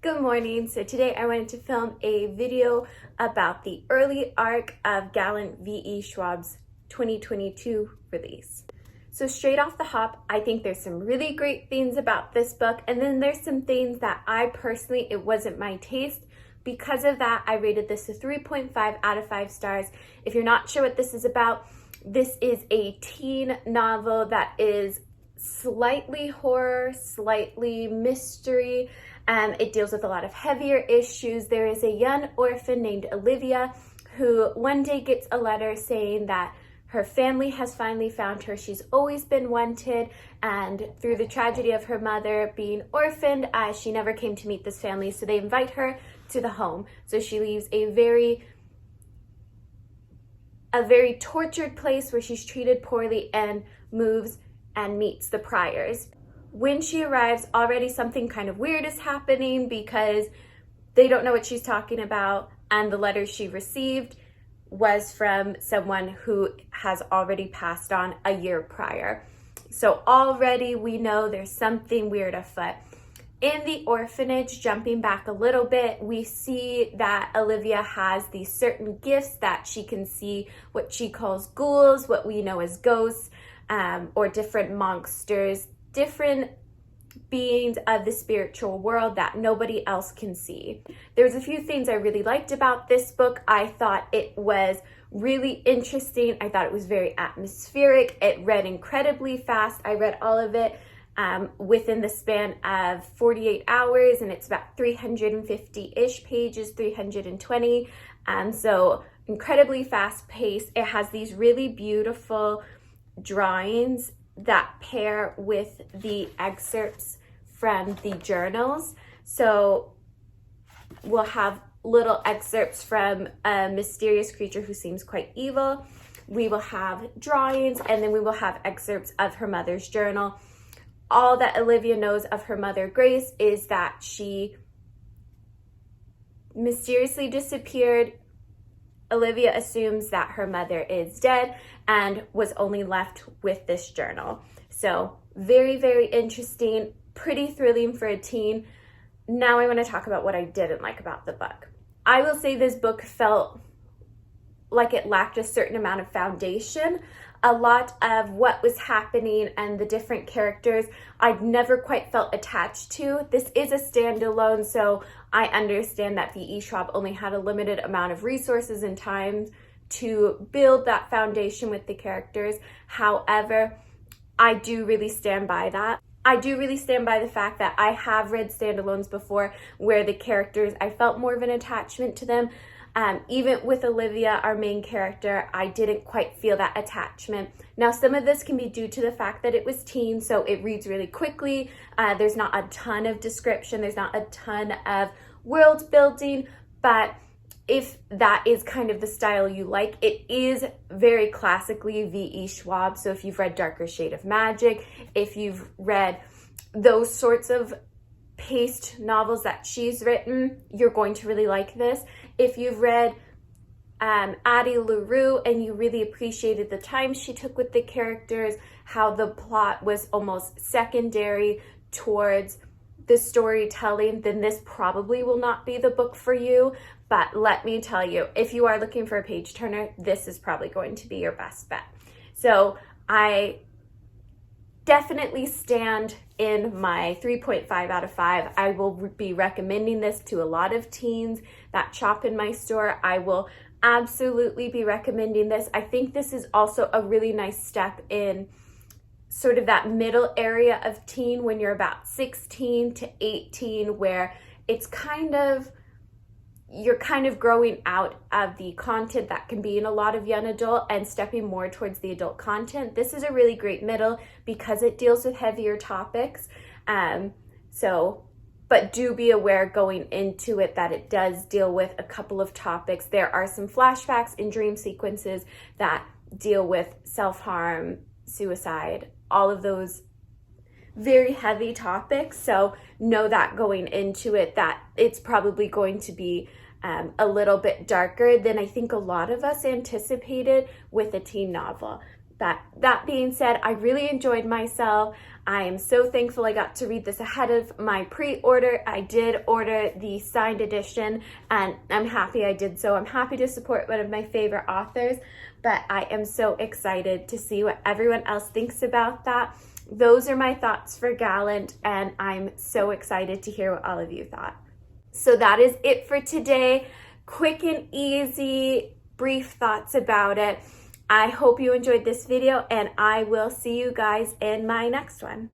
Good morning. So today I wanted to film a video about the early arc of Gallant V.E. Schwab's 2022 release. So straight off the hop, I think there's some really great things about this book, and then there's some things that I personally, it wasn't my taste. Because of that, I rated this a 3.5 out of 5 stars. If you're not sure what this is about, this is a teen novel that is slightly horror, slightly mystery. It deals with a lot of heavier issues. There is a young orphan named Olivia who one day gets a letter saying that her family has finally found her. She's always been wanted, and through the tragedy of her mother being orphaned, she never came to meet this family, so they invite her to the home. So she leaves a very tortured place where she's treated poorly and moves and meets the Pryors. When she arrives, already something kind of weird is happening because they don't know what she's talking about, and the letter she received was from someone who has already passed on a year prior. So already we know there's something weird afoot. In the orphanage, jumping back a little bit, we see that Olivia has these certain gifts that she can see what she calls ghouls, what we know as ghosts, or different monsters, different beings of the spiritual world that nobody else can see. There's a few things I really liked about this book. I thought it was really interesting. I thought it was very atmospheric. It read incredibly fast. I read all of it within the span of 48 hours, and it's about 350-ish pages, 320. So incredibly fast paced. It has these really beautiful drawings that pair with the excerpts from the journals. So we'll have little excerpts from a mysterious creature who seems quite evil. We will have drawings, and then we will have excerpts of her mother's journal. All that Olivia knows of her mother, Grace, is that she mysteriously disappeared. Olivia assumes that her mother is dead and was only left with this journal. So very, very interesting, pretty thrilling for a teen. Now I want to talk about what I didn't like about the book. I will say this book felt like it lacked a certain amount of foundation. A lot of what was happening and the different characters I'd never quite felt attached to. This is a standalone, so I understand that V.E. Schwab only had a limited amount of resources and time to build that foundation with the characters. However, I do really stand by that. I do really stand by the fact that I have read standalones before where the characters, I felt more of an attachment to them. Even with Olivia, our main character, I didn't quite feel that attachment. Now, some of this can be due to the fact that it was teen, so it reads really quickly. There's not a ton of description. There's not a ton of world building, but if that is kind of the style you like, it is very classically V.E. Schwab. So if you've read Darker Shade of Magic, if you've read those sorts of paced novels that she's written, you're going to really like this. If you've read Addie LaRue and you really appreciated the time she took with the characters, how the plot was almost secondary towards the storytelling, then this probably will not be the book for you. But let me tell you, if you are looking for a page turner, this is probably going to be your best bet. So I definitely stand in my 3.5 out of 5. I will be recommending this to a lot of teens that shop in my store. I will absolutely be recommending this. I think this is also a really nice step in sort of that middle area of teen when you're about 16 to 18, where it's you're kind of growing out of the content that can be in a lot of young adult and stepping more towards the adult content. This is a really great middle because it deals with heavier topics. But do be aware going into it that it does deal with a couple of topics. There are some flashbacks and dream sequences that deal with self-harm, suicide, all of those very heavy topics. So know that going into it, that it's probably going to be a little bit darker than I think a lot of us anticipated with a teen novel. But that being said, I really enjoyed myself. I am so thankful I got to read this ahead of my pre-order. I did order the signed edition, and I'm happy I did so. I'm happy to support one of my favorite authors, but I am so excited to see what everyone else thinks about that. Those are my thoughts for Gallant, and I'm so excited to hear what all of you thought. So that is it for today. Quick and easy, brief thoughts about it. I hope you enjoyed this video, and I will see you guys in my next one.